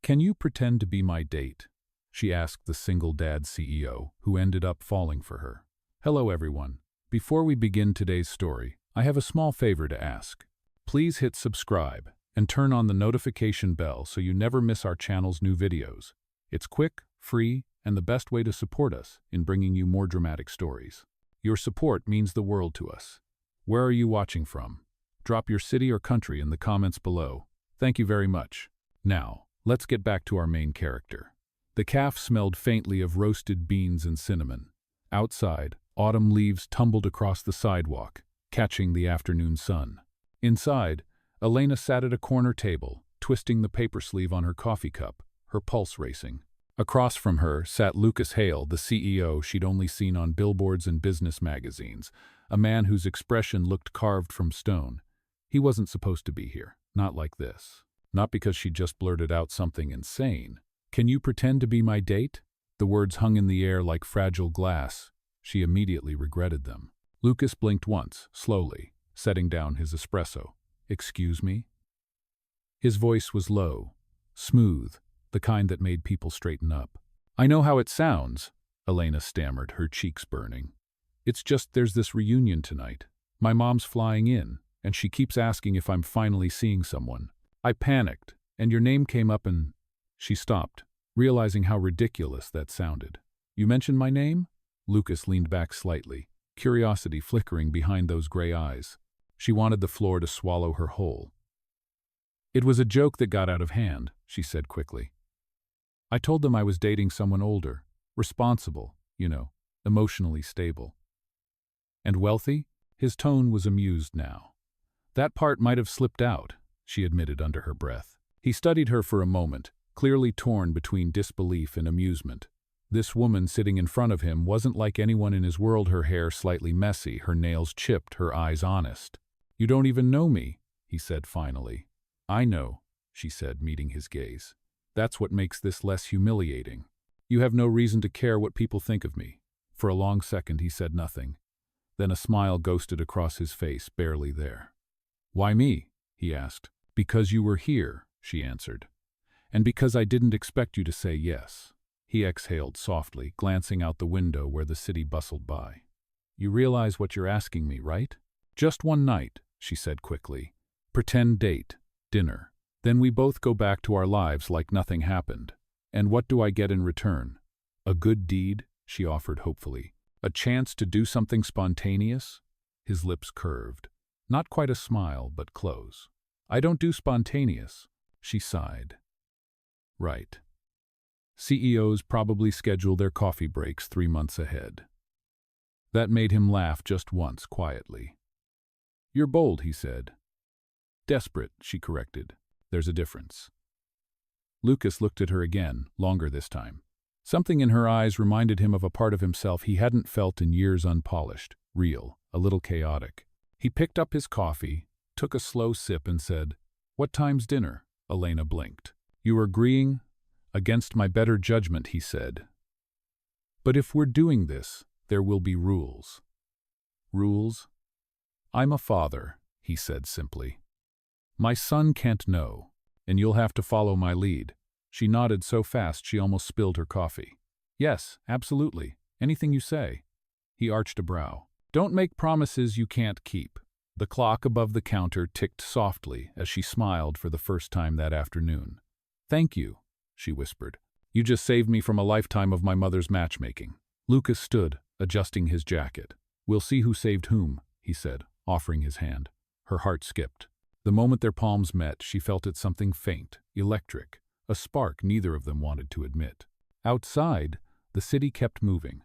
Can you pretend to be my date? She asked the single dad CEO, who ended up falling for her. Hello everyone. Before we begin today's story, I have a small favor to ask. Please hit subscribe and turn on the notification bell so you never miss our channel's new videos. It's quick, free, and the best way to support us in bringing you more dramatic stories. Your support means the world to us. Where are you watching from? Drop your city or country in the comments below. Thank you very much. Now, let's get back to our main character. The café smelled faintly of roasted beans and cinnamon. Outside, autumn leaves tumbled across the sidewalk, catching the afternoon sun. Inside, Elena sat at a corner table, twisting the paper sleeve on her coffee cup, her pulse racing. Across from her sat Lucas Hale, the CEO she'd only seen on billboards and business magazines, a man whose expression looked carved from stone. He wasn't supposed to be here, not like this. Not because she just blurted out something insane. Can you pretend to be my date? The words hung in the air like fragile glass. She immediately regretted them. Lucas blinked once, slowly, setting down his espresso. Excuse me? His voice was low, smooth, the kind that made people straighten up. I know how it sounds, Elena stammered, her cheeks burning. It's just there's this reunion tonight. My mom's flying in, and she keeps asking if I'm finally seeing someone. I panicked, and your name came up and… She stopped, realizing how ridiculous that sounded. You mentioned my name? Lucas leaned back slightly, curiosity flickering behind those gray eyes. She wanted the floor to swallow her whole. It was a joke that got out of hand, she said quickly. I told them I was dating someone older, responsible, emotionally stable. And wealthy? His tone was amused now. That part might have slipped out, she admitted under her breath. He studied her for a moment, clearly torn between disbelief and amusement. This woman sitting in front of him wasn't like anyone in his world, her hair slightly messy, her nails chipped, her eyes honest. You don't even know me, he said finally. I know, she said, meeting his gaze. That's what makes this less humiliating. You have no reason to care what people think of me. For a long second he said nothing. Then a smile ghosted across his face, barely there. Why me? He asked. Because you were here, she answered. And because I didn't expect you to say yes. He exhaled softly, glancing out the window where the city bustled by. You realize what you're asking me, right? Just one night, she said quickly. Pretend date, dinner. Then we both go back to our lives like nothing happened. And what do I get in return? A good deed, she offered hopefully. A chance to do something spontaneous? His lips curved. Not quite a smile, but close. I don't do spontaneous, she sighed. Right. CEOs probably schedule their coffee breaks 3 months ahead. That made him laugh just once, quietly. You're bold, he said. Desperate, she corrected. There's a difference. Lucas looked at her again, longer this time. Something in her eyes reminded him of a part of himself he hadn't felt in years, unpolished, real, a little chaotic. He picked up his coffee, took a slow sip and said, What time's dinner? Elena blinked. You are agreeing? Against my better judgment, he said. But if we're doing this, there will be rules. Rules? I'm a father, he said simply. My son can't know, and you'll have to follow my lead. She nodded so fast she almost spilled her coffee. Yes, absolutely. Anything you say. He arched a brow. Don't make promises you can't keep. The clock above the counter ticked softly as she smiled for the first time that afternoon. Thank you, she whispered. You just saved me from a lifetime of my mother's matchmaking. Lucas stood, adjusting his jacket. We'll see who saved whom, he said, offering his hand. Her heart skipped. The moment their palms met, she felt it something faint, electric, a spark neither of them wanted to admit. Outside, the city kept moving,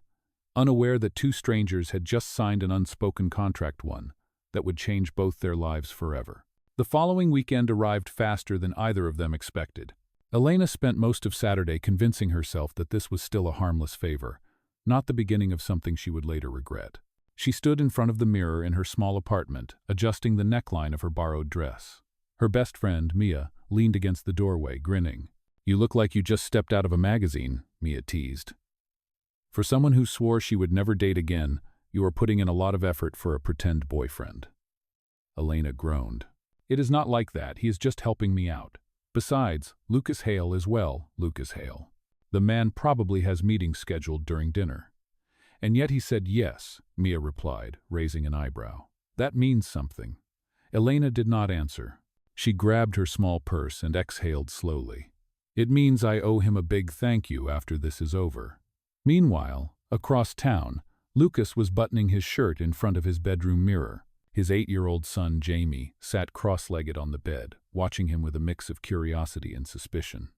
unaware that two strangers had just signed an unspoken contract, one that would change both their lives forever. The following weekend arrived faster than either of them expected. Elena spent most of Saturday convincing herself that this was still a harmless favor, not the beginning of something she would later regret. She stood in front of the mirror in her small apartment, adjusting the neckline of her borrowed dress. Her best friend, Mia, leaned against the doorway, grinning. You look like you just stepped out of a magazine, Mia teased. For someone who swore she would never date again, you are putting in a lot of effort for a pretend boyfriend. Elena groaned. It is not like that, he is just helping me out. Besides, Lucas Hale is well, Lucas Hale. The man probably has meetings scheduled during dinner. And yet he said yes, Mia replied, raising an eyebrow. That means something. Elena did not answer. She grabbed her small purse and exhaled slowly. It means I owe him a big thank you after this is over. Meanwhile, across town, Lucas was buttoning his shirt in front of his bedroom mirror. His 8-year-old son, Jamie, sat cross-legged on the bed, watching him with a mix of curiosity and suspicion.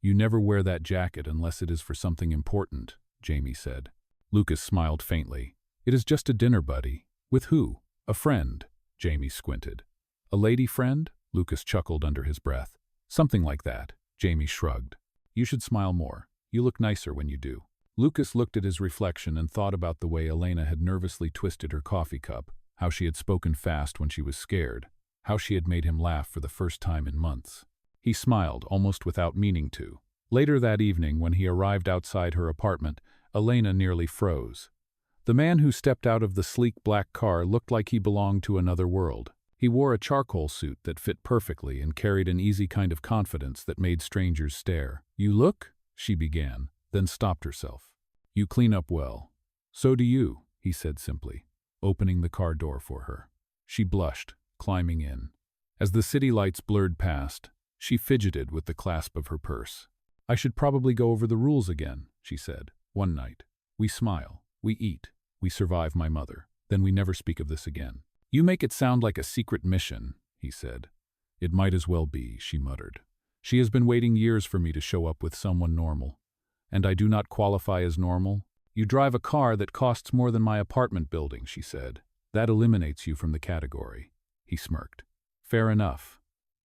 You never wear that jacket unless it is for something important, Jamie said. Lucas smiled faintly. It is just a dinner, buddy. With who? A friend. Jamie squinted. A lady friend? Lucas chuckled under his breath. Something like that. Jamie shrugged. You should smile more. You look nicer when you do. Lucas looked at his reflection and thought about the way Elena had nervously twisted her coffee cup, how she had spoken fast when she was scared, how she had made him laugh for the first time in months. He smiled, almost without meaning to. Later that evening, when he arrived outside her apartment, Elena nearly froze. The man who stepped out of the sleek black car looked like he belonged to another world. He wore a charcoal suit that fit perfectly and carried an easy kind of confidence that made strangers stare. You look? She began, then stopped herself. You clean up well. So do you, he said simply, opening the car door for her. She blushed, climbing in. As the city lights blurred past, she fidgeted with the clasp of her purse. I should probably go over the rules again, she said. One night. We smile, we eat, we survive my mother. Then we never speak of this again. You make it sound like a secret mission, he said. It might as well be, she muttered. She has been waiting years for me to show up with someone normal. And I do not qualify as normal? You drive a car that costs more than my apartment building, she said. That eliminates you from the category. He smirked. Fair enough.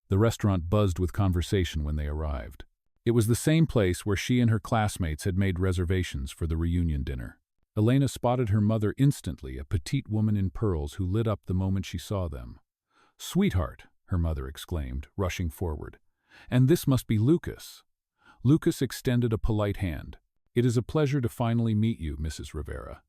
The restaurant buzzed with conversation when they arrived. It was the same place where she and her classmates had made reservations for the reunion dinner. Elena spotted her mother instantly, a petite woman in pearls who lit up the moment she saw them. Sweetheart, her mother exclaimed, rushing forward. And this must be Lucas. Lucas extended a polite hand. It is a pleasure to finally meet you, Mrs. Rivera.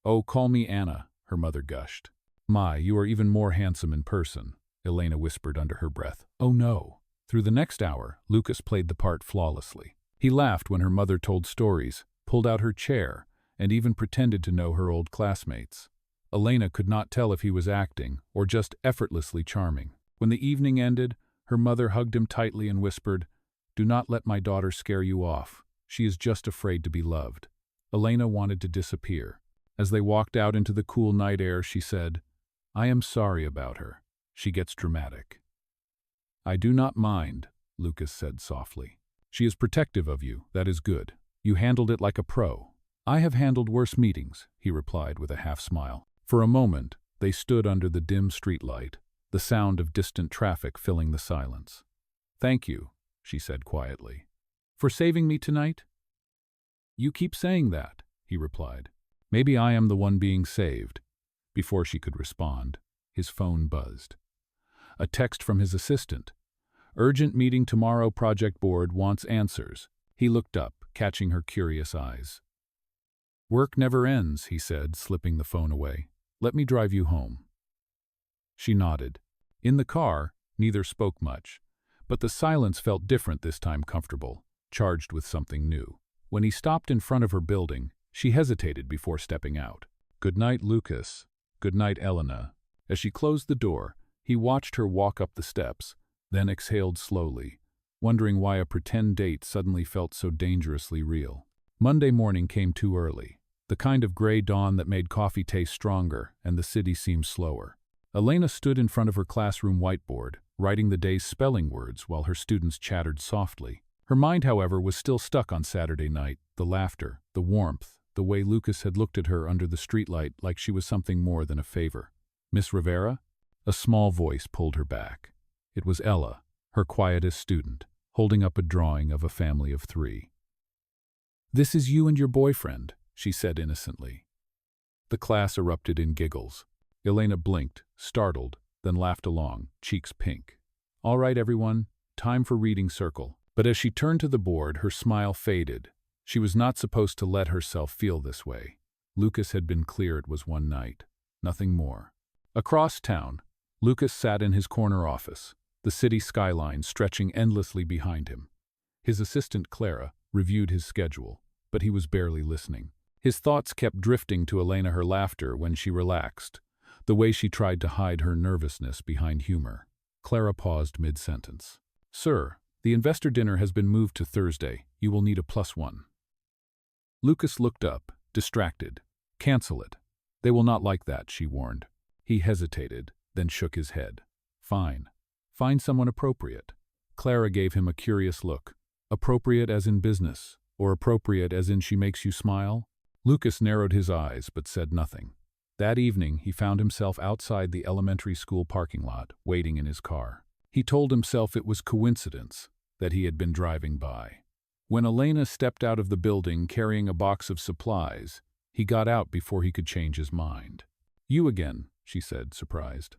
Oh, call me Anna, her mother gushed. My, you are even more handsome in person, Elena whispered under her breath. Oh no. Through the next hour, Lucas played the part flawlessly. He laughed when her mother told stories, pulled out her chair, and even pretended to know her old classmates. Elena could not tell if he was acting or just effortlessly charming. When the evening ended, her mother hugged him tightly and whispered, Do not let my daughter scare you off. She is just afraid to be loved. Elena wanted to disappear. As they walked out into the cool night air, she said, I am sorry about her. She gets dramatic. I do not mind, Lucas said softly. She is protective of you, that is good. You handled it like a pro. I have handled worse meetings, he replied with a half-smile. For a moment, they stood under the dim streetlight, the sound of distant traffic filling the silence. Thank you, she said quietly. For saving me tonight? You keep saying that, he replied. Maybe I am the one being saved. Before she could respond, his phone buzzed. A text from his assistant. Urgent meeting tomorrow, project board wants answers. He looked up, catching her curious eyes. Work never ends, he said, slipping the phone away. Let me drive you home. She nodded. In the car, neither spoke much, but the silence felt different this time, comfortable, charged with something new. When he stopped in front of her building, she hesitated before stepping out. Good night, Lucas. Good night, Elena. As she closed the door, he watched her walk up the steps, then exhaled slowly, wondering why a pretend date suddenly felt so dangerously real. Monday morning came too early, the kind of gray dawn that made coffee taste stronger and the city seem slower. Elena stood in front of her classroom whiteboard, writing the day's spelling words while her students chattered softly. Her mind, however, was still stuck on Saturday night, the laughter, the warmth, the way Lucas had looked at her under the streetlight like she was something more than a favor. Miss Rivera? A small voice pulled her back. It was Ella, her quietest student, holding up a drawing of a family of 3. This is you and your boyfriend, she said innocently. The class erupted in giggles. Elena blinked, startled, then laughed along, cheeks pink. All right, everyone, time for reading circle. But as she turned to the board, her smile faded. She was not supposed to let herself feel this way. Lucas had been clear it was one night, nothing more. Across town, Lucas sat in his corner office. The the city skyline stretching endlessly behind him. His assistant Clara reviewed his schedule, but he was barely listening. His thoughts kept drifting to Elena, her laughter when she relaxed, the way she tried to hide her nervousness behind humor. Clara paused mid-sentence. "Sir, the investor dinner has been moved to Thursday. You will need a +1. Lucas looked up, distracted. "Cancel it. They will not like that," she warned. He hesitated, then shook his head. "Fine. Find someone appropriate." Clara gave him a curious look. "Appropriate as in business, or appropriate as in she makes you smile?" Lucas narrowed his eyes but said nothing. That evening, he found himself outside the elementary school parking lot, waiting in his car. He told himself it was coincidence that he had been driving by. When Elena stepped out of the building carrying a box of supplies, he got out before he could change his mind. "You again," she said, surprised.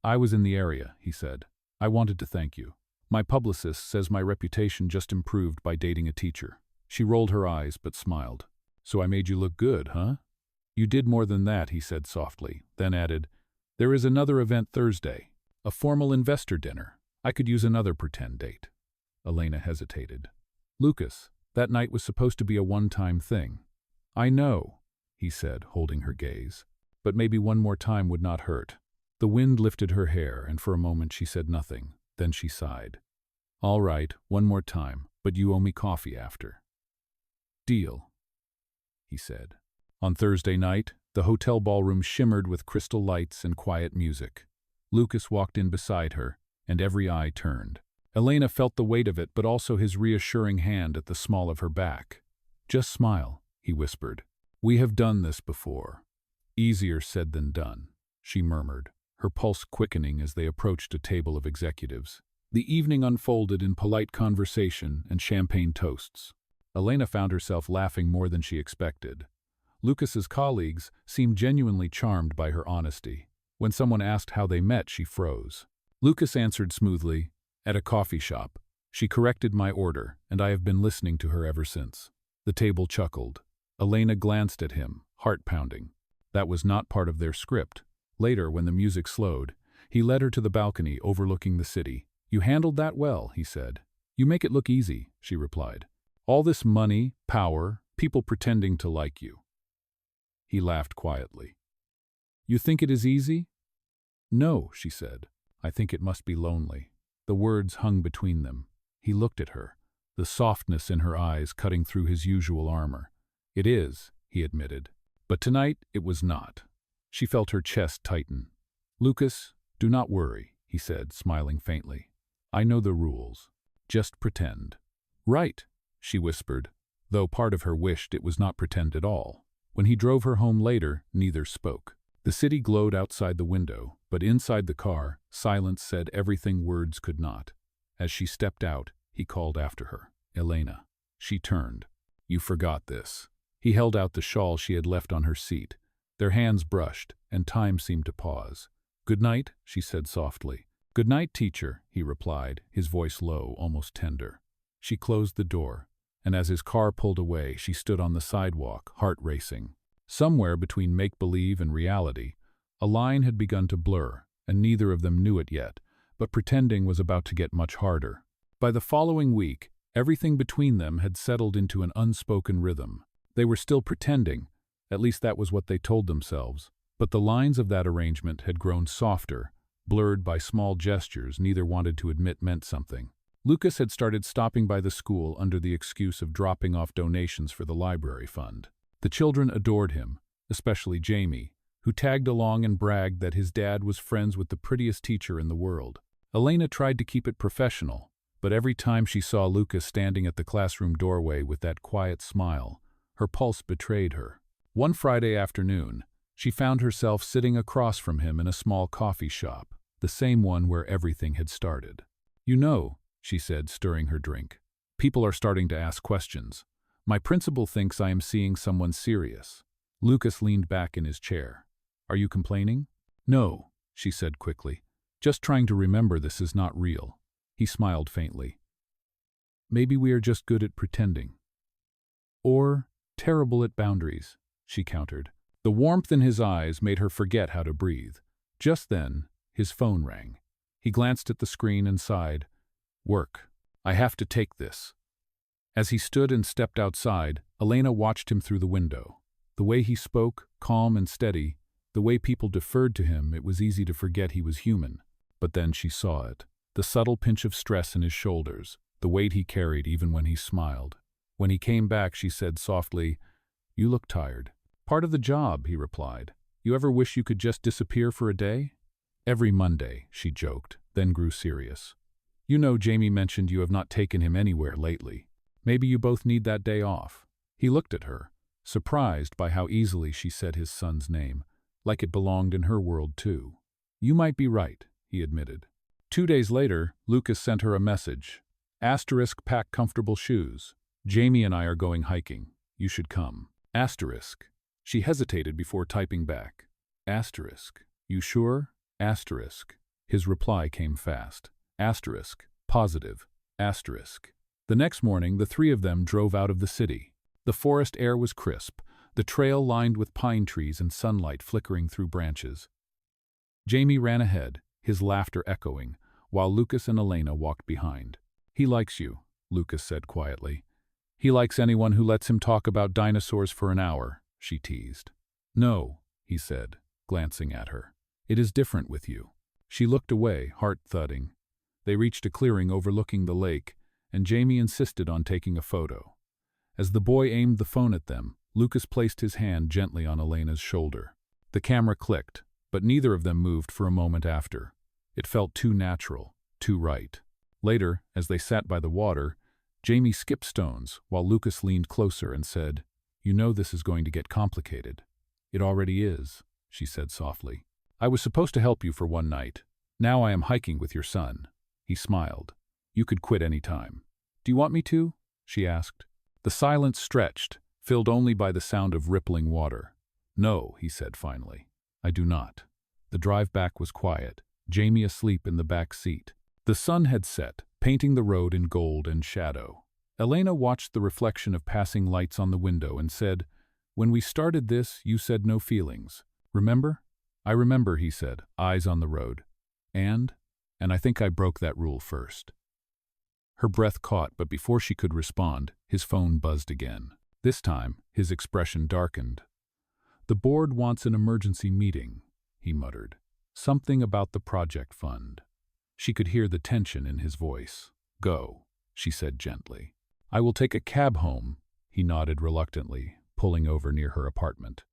"I was in the area," he said. "I wanted to thank you. My publicist says my reputation just improved by dating a teacher." She rolled her eyes but smiled. "So I made you look good, huh?" "You did more than that," he said softly, then added, "There is another event Thursday, a formal investor dinner. I could use another pretend date." Elena hesitated. "Lucas, that night was supposed to be a one-time thing." "I know," he said, holding her gaze, "but maybe one more time would not hurt." The wind lifted her hair, and for a moment she said nothing. Then she sighed. "All right, one more time, but you owe me coffee after." "Deal," he said. On Thursday night, the hotel ballroom shimmered with crystal lights and quiet music. Lucas walked in beside her, and every eye turned. Elena felt the weight of it, but also his reassuring hand at the small of her back. "Just smile," he whispered. "We have done this before." "Easier said than done," she murmured, her pulse quickening as they approached a table of executives. The evening unfolded in polite conversation and champagne toasts. Elena found herself laughing more than she expected. Lucas's colleagues seemed genuinely charmed by her honesty. When someone asked how they met, she froze. Lucas answered smoothly, "At a coffee shop. She corrected my order, and I have been listening to her ever since." The table chuckled. Elena glanced at him, heart pounding. That was not part of their script. Later, when the music slowed, he led her to the balcony overlooking the city. "You handled that well," he said. "You make it look easy," she replied. "All this money, power, people pretending to like you." He laughed quietly. "You think it is easy?" "No," she said. "I think it must be lonely." The words hung between them. He looked at her, the softness in her eyes cutting through his usual armor. "It is," he admitted. But tonight it was not. She felt her chest tighten. "Lucas, do not worry," he said, smiling faintly. "I know the rules. Just pretend." "Right," she whispered, though part of her wished it was not pretend at all. When he drove her home later, neither spoke. The city glowed outside the window, but inside the car, silence said everything words could not. As she stepped out, he called after her, "Elena." She turned. "You forgot this." He held out the shawl she had left on her seat. Their hands brushed, and time seemed to pause. "Good night," she said softly. "Good night, teacher," he replied, his voice low, almost tender. She closed the door, and as his car pulled away, she stood on the sidewalk, heart racing. Somewhere between make-believe and reality, a line had begun to blur, and neither of them knew it yet, but pretending was about to get much harder. By the following week, everything between them had settled into an unspoken rhythm. They were still pretending, at least that was what they told themselves, but the lines of that arrangement had grown softer, blurred by small gestures neither wanted to admit meant something. Lucas had started stopping by the school under the excuse of dropping off donations for the library fund. The children adored him, especially Jamie, who tagged along and bragged that his dad was friends with the prettiest teacher in the world. Elena tried to keep it professional, but every time she saw Lucas standing at the classroom doorway with that quiet smile, her pulse betrayed her. One Friday afternoon, she found herself sitting across from him in a small coffee shop, the same one where everything had started. "You know," she said, stirring her drink, "people are starting to ask questions. My principal thinks I am seeing someone serious." Lucas leaned back in his chair. "Are you complaining?" "No," she said quickly. "Just trying to remember this is not real." He smiled faintly. "Maybe we are just good at pretending." "Or terrible at boundaries," she countered. The warmth in his eyes made her forget how to breathe. Just then, his phone rang. He glanced at the screen and sighed. Work. I have to take this. As he stood and stepped outside, Elena watched him through the window. The way he spoke, calm and steady, the way people deferred to him, it was easy to forget he was human. But then she saw it. The subtle pinch of stress in his shoulders, the weight he carried even when he smiled. When he came back, she said softly, "You look tired." "Part of the job," he replied. "You ever wish you could just disappear for a day?" "Every Monday," she joked, then grew serious. "You know, Jamie mentioned you have not taken him anywhere lately. Maybe you both need that day off." He looked at her, surprised by how easily she said his son's name, like it belonged in her world too. "You might be right," he admitted. 2 days later, Lucas sent her a message. Asterisk, pack comfortable shoes. Jamie and I are going hiking. You should come. Asterisk. She hesitated before typing back. Asterisk. You sure? Asterisk. His reply came fast. Asterisk. Positive. Asterisk. The next morning, the three of them drove out of the city. The forest air was crisp, the trail lined with pine trees and sunlight flickering through branches. Jamie ran ahead, his laughter echoing, while Lucas and Elena walked behind. "He likes you," Lucas said quietly. "He likes anyone who lets him talk about dinosaurs for an hour," she teased. "No," he said, glancing at her. "It is different with you." She looked away, heart thudding. They reached a clearing overlooking the lake, and Jamie insisted on taking a photo. As the boy aimed the phone at them, Lucas placed his hand gently on Elena's shoulder. The camera clicked, but neither of them moved for a moment after. It felt too natural, too right. Later, as they sat by the water, Jamie skipped stones while Lucas leaned closer and said, "You know this is going to get complicated." "It already is," she said softly. "I was supposed to help you for one night. Now I am hiking with your son." He smiled. "You could quit any time." "Do you want me to?" she asked. The silence stretched, filled only by the sound of rippling water. "No," he said finally. "I do not." The drive back was quiet, Jamie asleep in the back seat. The sun had set, painting the road in gold and shadow. Elena watched the reflection of passing lights on the window and said, "When we started this, you said no feelings. Remember?" "I remember," he said, eyes on the road. And I think I broke that rule first." Her breath caught, but before she could respond, his phone buzzed again. This time, his expression darkened. "The board wants an emergency meeting," he muttered. "Something about the project fund." She could hear the tension in his voice. "Go," she said gently. "I will take a cab home," he nodded reluctantly, pulling over near her apartment.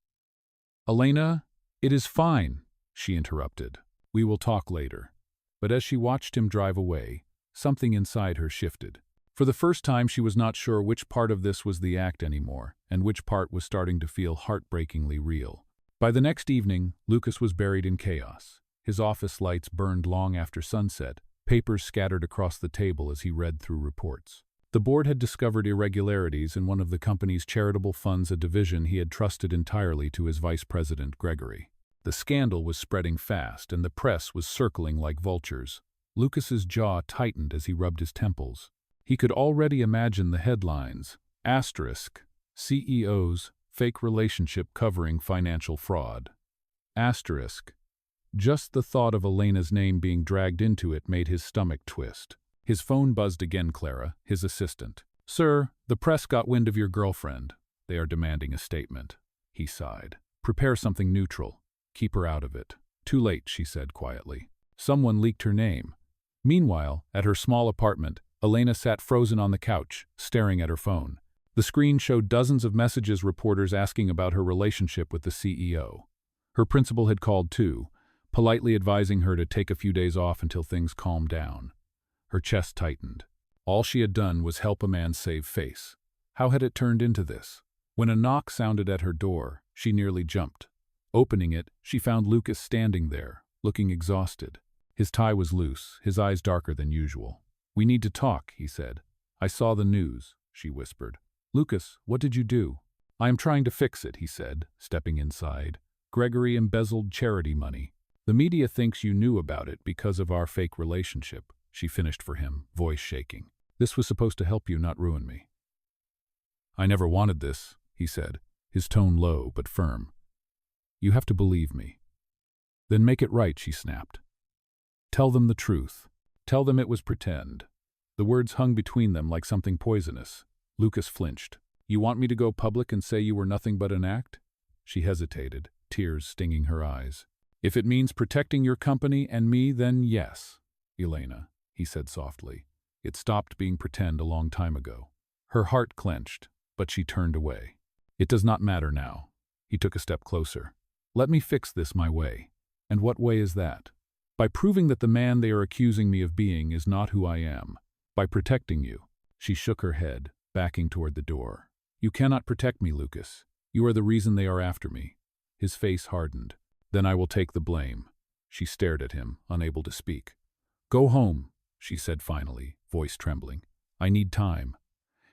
"Elena, it is fine," she interrupted. "We will talk later." But as she watched him drive away, something inside her shifted. For the first time, she was not sure which part of this was the act anymore, and which part was starting to feel heartbreakingly real. By the next evening, Lucas was buried in chaos. His office lights burned long after sunset, papers scattered across the table as he read through reports. The board had discovered irregularities in one of the company's charitable funds, a division he had trusted entirely to his vice president, Gregory. The scandal was spreading fast, and the press was circling like vultures. Lucas's jaw tightened as he rubbed his temples. He could already imagine the headlines. Asterisk. CEO's fake relationship covering financial fraud. Asterisk. Just the thought of Elena's name being dragged into it made his stomach twist. His phone buzzed again. Clara, his assistant. "Sir, the press got wind of your girlfriend. They are demanding a statement." He sighed. "Prepare something neutral. Keep her out of it." "Too late," she said quietly. "Someone leaked her name." Meanwhile, at her small apartment, Elena sat frozen on the couch, staring at her phone. The screen showed dozens of messages, reporters asking about her relationship with the CEO. Her principal had called too, politely advising her to take a few days off until things calmed down. Her chest tightened. All she had done was help a man save face. How had it turned into this? When a knock sounded at her door, she nearly jumped. Opening it, she found Lucas standing there, looking exhausted. His tie was loose, his eyes darker than usual. "We need to talk," he said. "I saw the news," she whispered. "Lucas, what did you do?" "I am trying to fix it," he said, stepping inside. "Gregory embezzled charity money. The media thinks you knew about it because of our fake relationship," she finished for him, voice shaking. "This was supposed to help you, not ruin me." "I never wanted this," he said, his tone low but firm. "You have to believe me." "Then make it right," she snapped. Tell them the truth. Tell them it was pretend. The words hung between them like something poisonous. Lucas flinched. You want me to go public and say you were nothing but an act? She hesitated, tears stinging her eyes. If it means protecting your company and me, then yes. Elena, he said softly. It stopped being pretend a long time ago. Her heart clenched, but she turned away. It does not matter now. He took a step closer. Let me fix this my way. And what way is that? By proving that the man they are accusing me of being is not who I am. By protecting you. She shook her head, backing toward the door. You cannot protect me, Lucas. You are the reason they are after me. His face hardened. Then I will take the blame. She stared at him, unable to speak. Go home, she said finally, voice trembling. I need time.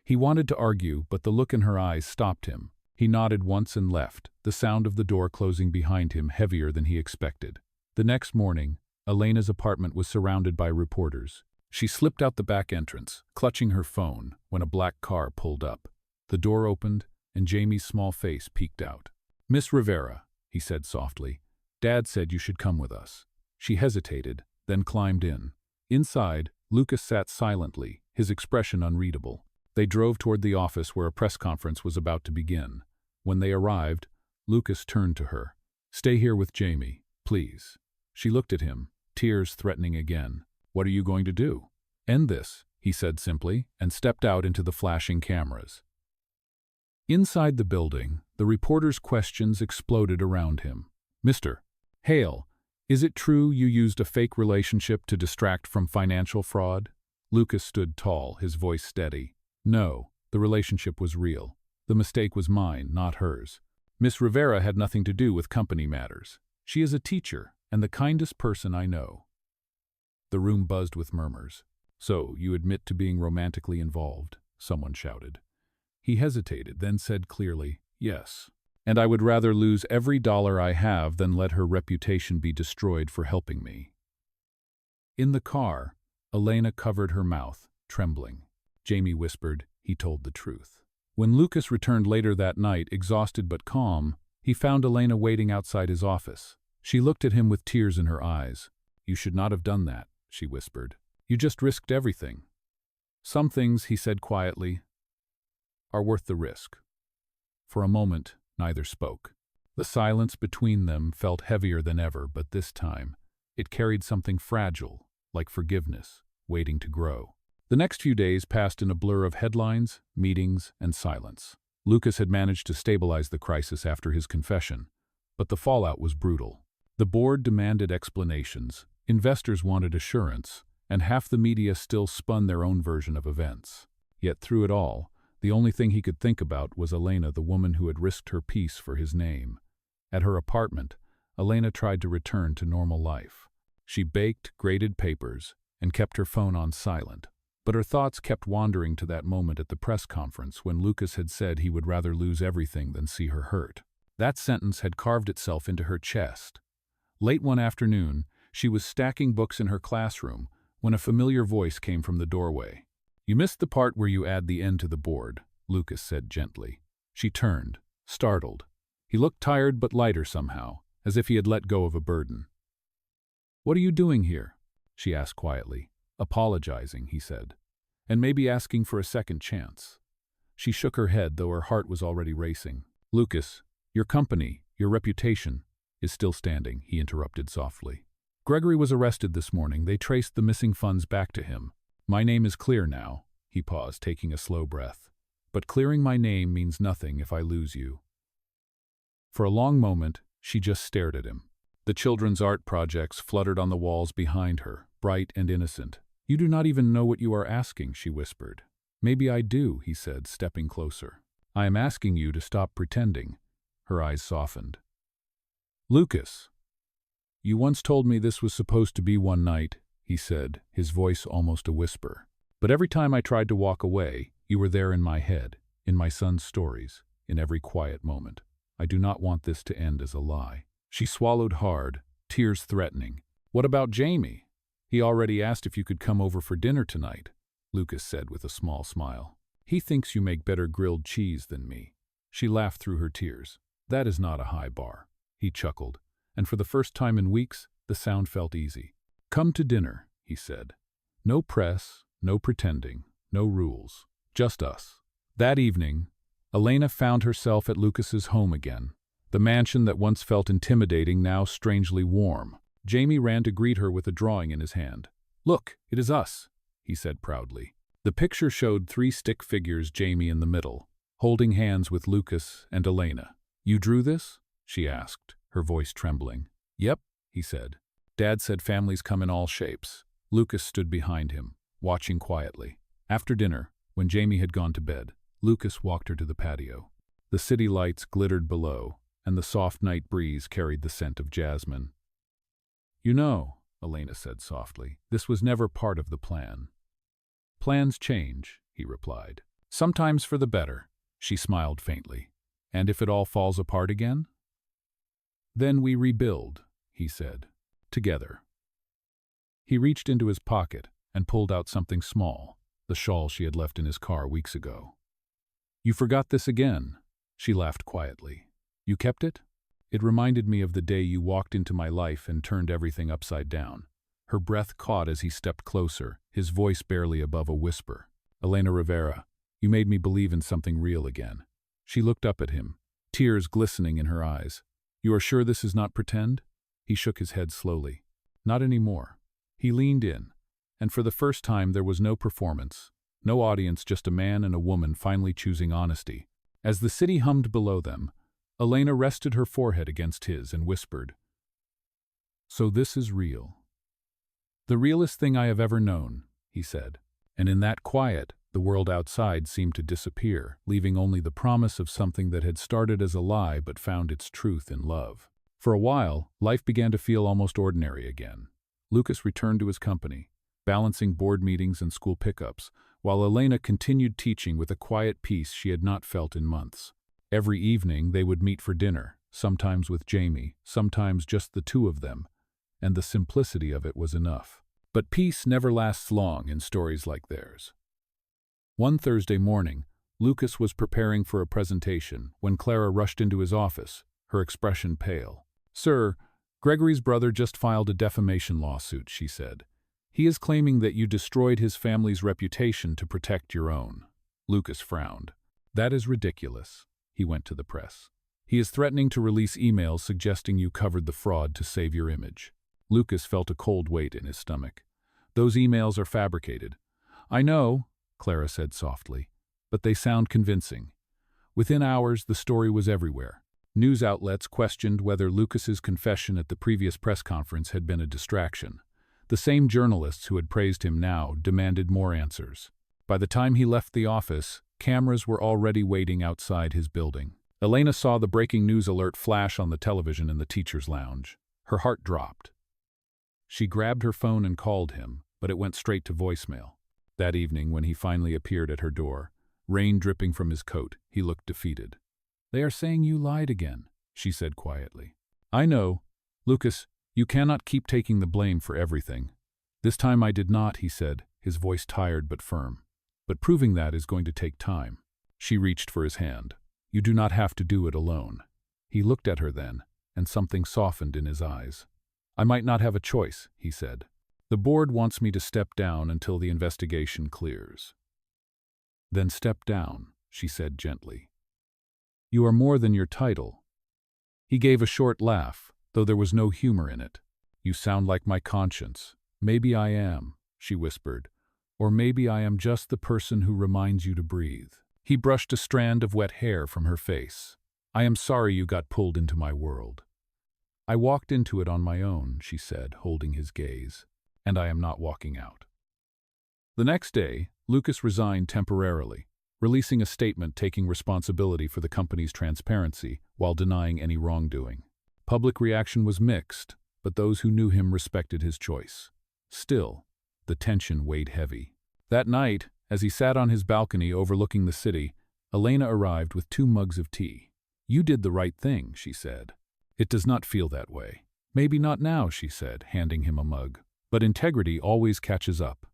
He wanted to argue, but the look in her eyes stopped him. He nodded once and left, the sound of the door closing behind him heavier than he expected. The next morning, Elena's apartment was surrounded by reporters. She slipped out the back entrance, clutching her phone, when a black car pulled up. The door opened, and Jamie's small face peeked out. Miss Rivera, he said softly, Dad said you should come with us. She hesitated, then climbed in. Inside, Lucas sat silently, his expression unreadable. They drove toward the office where a press conference was about to begin. When they arrived, Lucas turned to her. Stay here with Jamie, please. She looked at him, tears threatening again. What are you going to do? End this, he said simply, and stepped out into the flashing cameras. Inside the building, the reporters' questions exploded around him. Mr. Hale, is it true you used a fake relationship to distract from financial fraud? Lucas stood tall, his voice steady. No, the relationship was real. The mistake was mine, not hers. Miss Rivera had nothing to do with company matters. She is a teacher, and the kindest person I know. The room buzzed with murmurs. So, you admit to being romantically involved, someone shouted. He hesitated, then said clearly, yes. And I would rather lose every dollar I have than let her reputation be destroyed for helping me. In the car, Elena covered her mouth, trembling. Jamie whispered, he told the truth. When Lucas returned later that night, exhausted but calm, he found Elena waiting outside his office. She looked at him with tears in her eyes. You should not have done that, she whispered. You just risked everything. Some things, he said quietly, are worth the risk. For a moment, neither spoke. The silence between them felt heavier than ever, but this time, it carried something fragile, like forgiveness, waiting to grow. The next few days passed in a blur of headlines, meetings, and silence. Lucas had managed to stabilize the crisis after his confession, but the fallout was brutal. The board demanded explanations, investors wanted assurance, and half the media still spun their own version of events. Yet through it all, the only thing he could think about was Elena, the woman who had risked her peace for his name. At her apartment, Elena tried to return to normal life. She baked, graded papers, and kept her phone on silent. But her thoughts kept wandering to that moment at the press conference when Lucas had said he would rather lose everything than see her hurt. That sentence had carved itself into her chest. Late one afternoon, she was stacking books in her classroom when a familiar voice came from the doorway. You missed the part where you add the end to the board, Lucas said gently. She turned, startled. He looked tired but lighter somehow, as if he had let go of a burden. What are you doing here? She asked quietly. Apologizing, he said, and maybe asking for a second chance. She shook her head, though her heart was already racing. Lucas, your company, your reputation, is still standing, he interrupted softly. Gregory was arrested this morning. They traced the missing funds back to him. My name is clear now, he paused, taking a slow breath. But clearing my name means nothing if I lose you. For a long moment, she just stared at him. The children's art projects fluttered on the walls behind her, bright and innocent. You do not even know what you are asking, she whispered. Maybe I do, he said, stepping closer. I am asking you to stop pretending. Her eyes softened. Lucas, you once told me this was supposed to be one night, he said, his voice almost a whisper. But every time I tried to walk away, you were there in my head, in my son's stories, in every quiet moment. I do not want this to end as a lie. She swallowed hard, tears threatening. What about Jamie? He already asked if you could come over for dinner tonight, Lucas said with a small smile. He thinks you make better grilled cheese than me. She laughed through her tears. That is not a high bar. He chuckled, and for the first time in weeks, the sound felt easy. Come to dinner, he said. No press, no pretending, no rules, just us. That evening, Elena found herself at Lucas's home again. The mansion that once felt intimidating now strangely warm. Jamie ran to greet her with a drawing in his hand. Look, it is us, he said proudly. The picture showed three stick figures, Jamie in the middle, holding hands with Lucas and Elena. You drew this? She asked, her voice trembling. Yep, he said. Dad said families come in all shapes. Lucas stood behind him, watching quietly. After dinner, when Jamie had gone to bed, Lucas walked her to the patio. The city lights glittered below, and the soft night breeze carried the scent of jasmine. You know, Elena said softly, this was never part of the plan. Plans change, he replied. Sometimes for the better, she smiled faintly. And if it all falls apart again? Then we rebuild, he said, together. He reached into his pocket and pulled out something small, the shawl she had left in his car weeks ago. You forgot this again, she laughed quietly. You kept it? It reminded me of the day you walked into my life and turned everything upside down. Her breath caught as he stepped closer, his voice barely above a whisper. Elena Rivera, you made me believe in something real again. She looked up at him, tears glistening in her eyes. You are sure this is not pretend? He shook his head slowly. Not anymore. He leaned in, and for the first time there was no performance, no audience, just a man and a woman finally choosing honesty. As the city hummed below them, Elena rested her forehead against his and whispered, So this is real. The realest thing I have ever known, he said, and in that quiet, the world outside seemed to disappear, leaving only the promise of something that had started as a lie but found its truth in love. For a while, life began to feel almost ordinary again. Lucas returned to his company, balancing board meetings and school pickups, while Elena continued teaching with a quiet peace she had not felt in months. Every evening they would meet for dinner, sometimes with Jamie, sometimes just the two of them, and the simplicity of it was enough. But peace never lasts long in stories like theirs. One Thursday morning, Lucas was preparing for a presentation when Clara rushed into his office, her expression pale. Sir, Gregory's brother just filed a defamation lawsuit, she said. He is claiming that you destroyed his family's reputation to protect your own. Lucas frowned. That is ridiculous. He went to the press. He is threatening to release emails suggesting you covered the fraud to save your image. Lucas felt a cold weight in his stomach. Those emails are fabricated. I know, Clara said softly, but they sound convincing. Within hours, the story was everywhere. News outlets questioned whether Lucas's confession at the previous press conference had been a distraction. The same journalists who had praised him now demanded more answers. By the time he left the office, cameras were already waiting outside his building. Elena saw the breaking news alert flash on the television in the teacher's lounge. Her heart dropped. She grabbed her phone and called him, but it went straight to voicemail. That evening, when he finally appeared at her door, rain dripping from his coat, he looked defeated. They are saying you lied again, she said quietly. I know. Lucas, you cannot keep taking the blame for everything. This time I did not, he said, his voice tired but firm. But proving that is going to take time. She reached for his hand. You do not have to do it alone. He looked at her then, and something softened in his eyes. I might not have a choice, he said. The board wants me to step down until the investigation clears. Then step down, she said gently. You are more than your title. He gave a short laugh, though there was no humor in it. You sound like my conscience. Maybe I am, she whispered. Or maybe I am just the person who reminds you to breathe. He brushed a strand of wet hair from her face. I am sorry you got pulled into my world. I walked into it on my own, she said, holding his gaze. And I am not walking out. The next day, Lucas resigned temporarily, releasing a statement taking responsibility for the company's transparency while denying any wrongdoing. Public reaction was mixed, but those who knew him respected his choice. Still, the tension weighed heavy. That night, as he sat on his balcony overlooking the city, Elena arrived with 2 mugs of tea. You did the right thing, she said. It does not feel that way. Maybe not now, she said, handing him a mug. But integrity always catches up.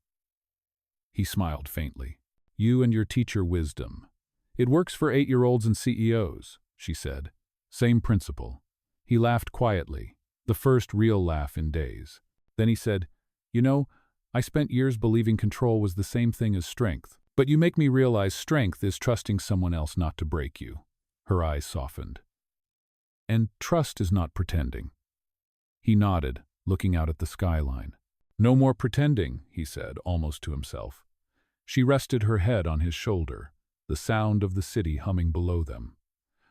He smiled faintly. You and your teacher wisdom. It works for 8-year-olds and CEOs, she said. Same principle. He laughed quietly, the first real laugh in days. Then he said, You know, I spent years believing control was the same thing as strength. But you make me realize strength is trusting someone else not to break you. Her eyes softened. And trust is not pretending. He nodded, looking out at the skyline. No more pretending, he said, almost to himself. She rested her head on his shoulder, the sound of the city humming below them.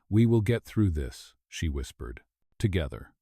We will get through this, she whispered. Together.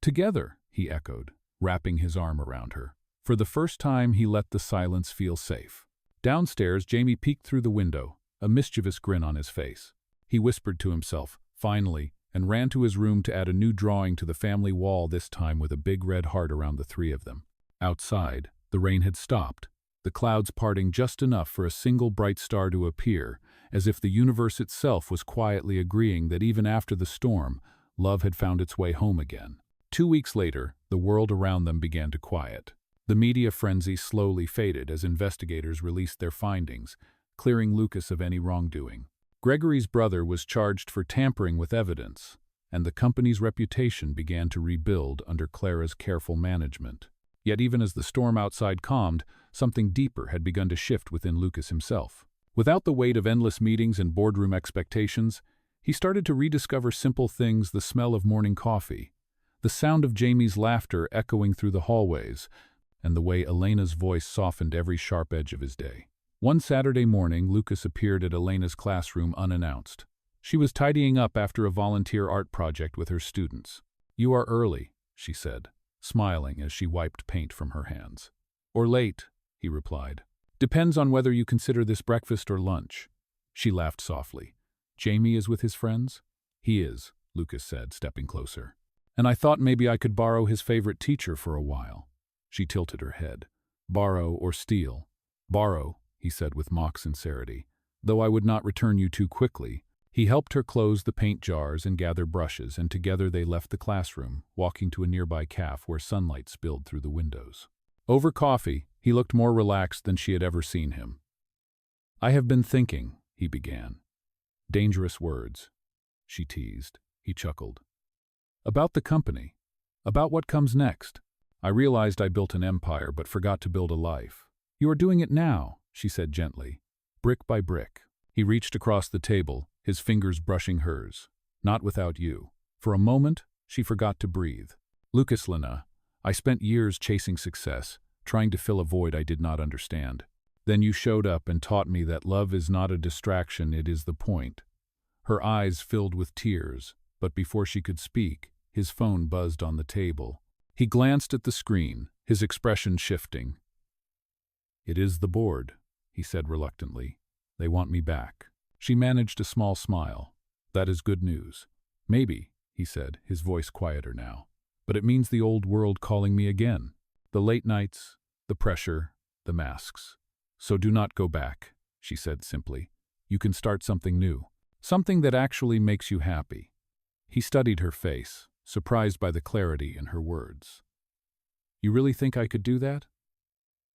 Together, he echoed, wrapping his arm around her. For the first time, he let the silence feel safe. Downstairs, Jamie peeked through the window, a mischievous grin on his face. He whispered to himself, finally, and ran to his room to add a new drawing to the family wall, this time with a big red heart around the three of them. Outside, the rain had stopped, the clouds parting just enough for a single bright star to appear, as if the universe itself was quietly agreeing that even after the storm, love had found its way home again. 2 weeks later, the world around them began to quiet. The media frenzy slowly faded as investigators released their findings, clearing Lucas of any wrongdoing. Gregory's brother was charged for tampering with evidence, and the company's reputation began to rebuild under Clara's careful management. Yet even as the storm outside calmed, something deeper had begun to shift within Lucas himself. Without the weight of endless meetings and boardroom expectations, he started to rediscover simple things: the smell of morning coffee, the sound of Jamie's laughter echoing through the hallways, and the way Elena's voice softened every sharp edge of his day. One Saturday morning, Lucas appeared at Elena's classroom unannounced. She was tidying up after a volunteer art project with her students. "You are early," she said, smiling as she wiped paint from her hands. "Or late," he replied. "Depends on whether you consider this breakfast or lunch." She laughed softly. "Jamie is with his friends?" "He is," Lucas said, stepping closer. "And I thought maybe I could borrow his favorite teacher for a while." She tilted her head. "Borrow or steal?" "Borrow," he said with mock sincerity, "though I would not return you too quickly." He helped her close the paint jars and gather brushes, and together they left the classroom, walking to a nearby cafe where sunlight spilled through the windows. Over coffee, he looked more relaxed than she had ever seen him. "I have been thinking," he began. "Dangerous words," she teased. He chuckled. "About the company. About what comes next. I realized I built an empire but forgot to build a life. You are doing it now," she said gently, "brick by brick." He reached across the table, his fingers brushing hers. "Not without you." For a moment, she forgot to breathe. "Lucas Lena, I spent years chasing success, trying to fill a void I did not understand. Then you showed up and taught me that love is not a distraction, it is the point." Her eyes filled with tears, but before she could speak, his phone buzzed on the table. He glanced at the screen, his expression shifting. "It is the board," he said reluctantly. "They want me back." She managed a small smile. "That is good news." "Maybe," he said, his voice quieter now. "But it means the old world calling me again. The late nights, the pressure, the masks. So do not go back," she said simply. "You can start something new. Something that actually makes you happy." He studied her face, surprised by the clarity in her words. "You really think I could do that?"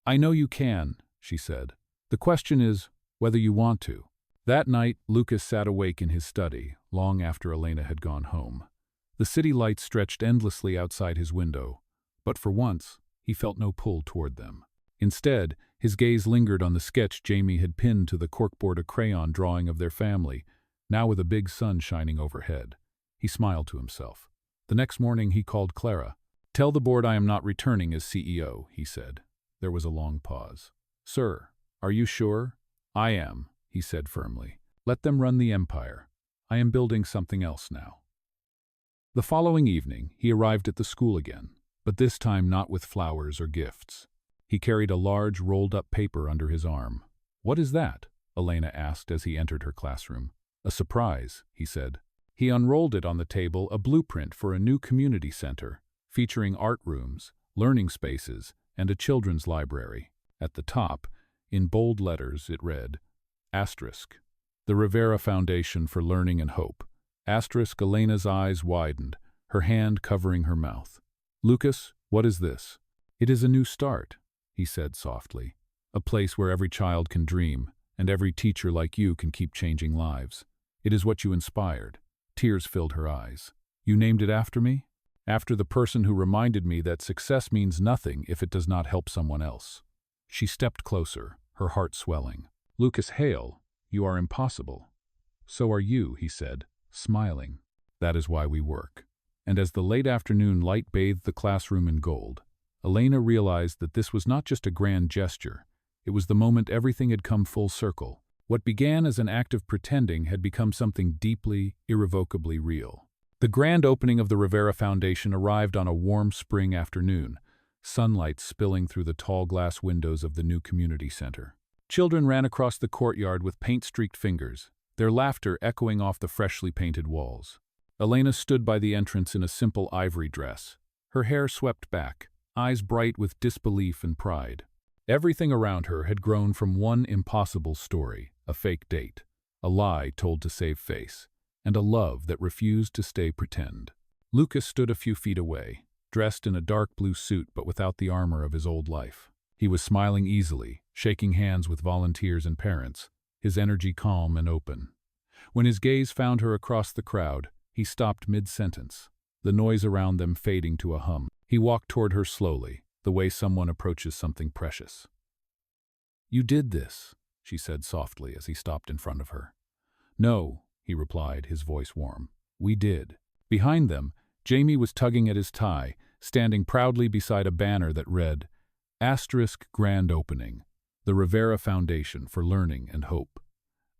"I know you can," she said. "The question is whether you want to." That night, Lucas sat awake in his study, long after Elena had gone home. The city lights stretched endlessly outside his window, but for once, he felt no pull toward them. Instead, his gaze lingered on the sketch Jamie had pinned to the corkboard, a crayon drawing of their family, now with a big sun shining overhead. He smiled to himself. The next morning, he called Clara. "Tell the board I am not returning as CEO," he said. There was a long pause. "Sir, are you sure?" "I am," he said firmly. "Let them run the empire. I am building something else now." The following evening, he arrived at the school again, but this time not with flowers or gifts. He carried a large, rolled-up paper under his arm. "What is that?" Elena asked as he entered her classroom. "A surprise," he said. He unrolled it on the table, a blueprint for a new community center, featuring art rooms, learning spaces, and a children's library. At the top, in bold letters, it read, Asterisk, the Rivera Foundation for Learning and Hope. Asterisk. Elena's eyes widened, her hand covering her mouth. "Lucas, what is this?" "It is a new start," he said softly. "A place where every child can dream, and every teacher like you can keep changing lives. It is what you inspired." Tears filled her eyes. "You named it after me?" After the person who reminded me that success means nothing if it does not help someone else. She stepped closer, her heart swelling. Lucas Hale, you are impossible. So are you, he said, smiling. That is why we work. And as the late afternoon light bathed the classroom in gold, Elena realized that this was not just a grand gesture. It was the moment everything had come full circle. What began as an act of pretending had become something deeply, irrevocably real. The grand opening of the Rivera Foundation arrived on a warm spring afternoon, sunlight spilling through the tall glass windows of the new community center. Children ran across the courtyard with paint-streaked fingers, their laughter echoing off the freshly painted walls. Elena stood by the entrance in a simple ivory dress, her hair swept back, eyes bright with disbelief and pride. Everything around her had grown from one impossible story, a fake date, a lie told to save face, and a love that refused to stay pretend. Lucas stood a few feet away, dressed in a dark blue suit but without the armor of his old life. He was smiling easily, shaking hands with volunteers and parents, his energy calm and open. When his gaze found her across the crowd, he stopped mid-sentence, the noise around them fading to a hum. He walked toward her slowly, the way someone approaches something precious. "You did this," she said softly as he stopped in front of her. "No," he replied, his voice warm. "We did." Behind them, Jamie was tugging at his tie, standing proudly beside a banner that read, Asterisk Grand Opening, the Rivera Foundation for Learning and Hope.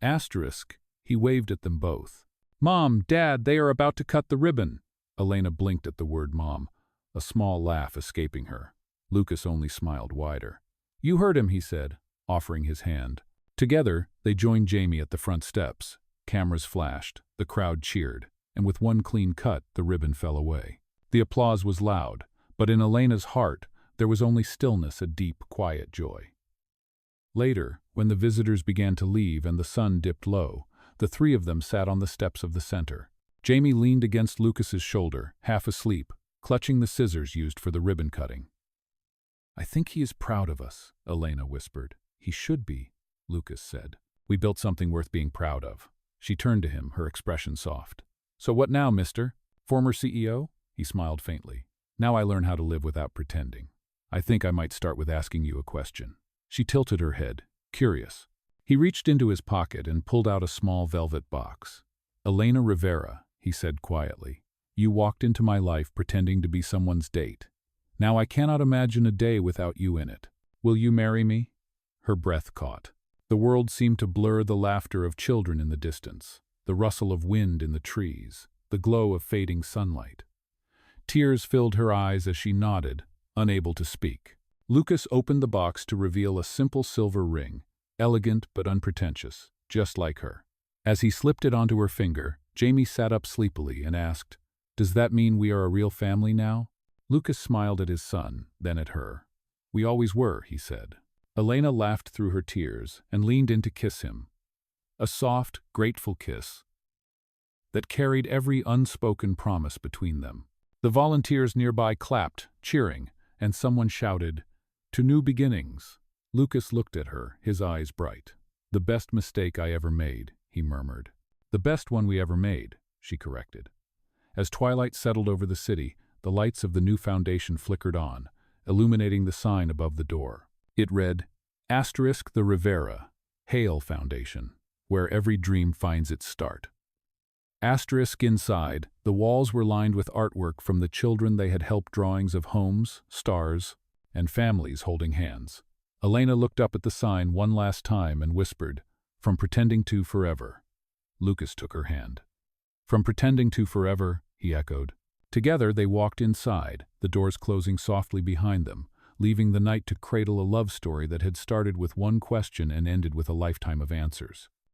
Asterisk, he waved at them both. "Mom, Dad, they are about to cut the ribbon." Elena blinked at the word mom, a small laugh escaping her. Lucas only smiled wider. "You heard him," he said, offering his hand. Together, they joined Jamie at the front steps. Cameras flashed, the crowd cheered, and with one clean cut, the ribbon fell away. The applause was loud, but in Elena's heart, there was only stillness, a deep, quiet joy. Later, when the visitors began to leave and the sun dipped low, the three of them sat on the steps of the center. Jamie leaned against Lucas's shoulder, half asleep, clutching the scissors used for the ribbon cutting. "I think he is proud of us," Elena whispered. "He should be," Lucas said. "We built something worth being proud of." She turned to him, her expression soft. "So what now, mister? Former CEO?" He smiled faintly. "Now I learn how to live without pretending. I think I might start with asking you a question." She tilted her head, curious. He reached into his pocket and pulled out a small velvet box. "Elena Rivera," he said quietly, "you walked into my life pretending to be someone's date. Now I cannot imagine a day without you in it. Will you marry me?" Her breath caught. The world seemed to blur, the laughter of children in the distance, the rustle of wind in the trees, the glow of fading sunlight. Tears filled her eyes as she nodded, unable to speak. Lucas opened the box to reveal a simple silver ring, elegant but unpretentious, just like her. As he slipped it onto her finger, Jamie sat up sleepily and asked, "Does that mean we are a real family now?" Lucas smiled at his son, then at her. "We always were," he said. Elena laughed through her tears and leaned in to kiss him. A soft, grateful kiss that carried every unspoken promise between them. The volunteers nearby clapped, cheering, and someone shouted, "To new beginnings." Lucas looked at her, his eyes bright. "The best mistake I ever made," he murmured. "The best one we ever made," she corrected. As twilight settled over the city, the lights of the new foundation flickered on, illuminating the sign above the door. It read, Asterisk the Rivera, Hale Foundation, where every dream finds its start. Asterisk inside, the walls were lined with artwork from the children they had helped, drawings of homes, stars, and families holding hands. Elena looked up at the sign one last time and whispered, "From pretending to forever." Lucas took her hand. "From pretending to forever," he echoed. Together they walked inside, the doors closing softly behind them, leaving the night to cradle a love story that had started with one question and ended with a lifetime of answers.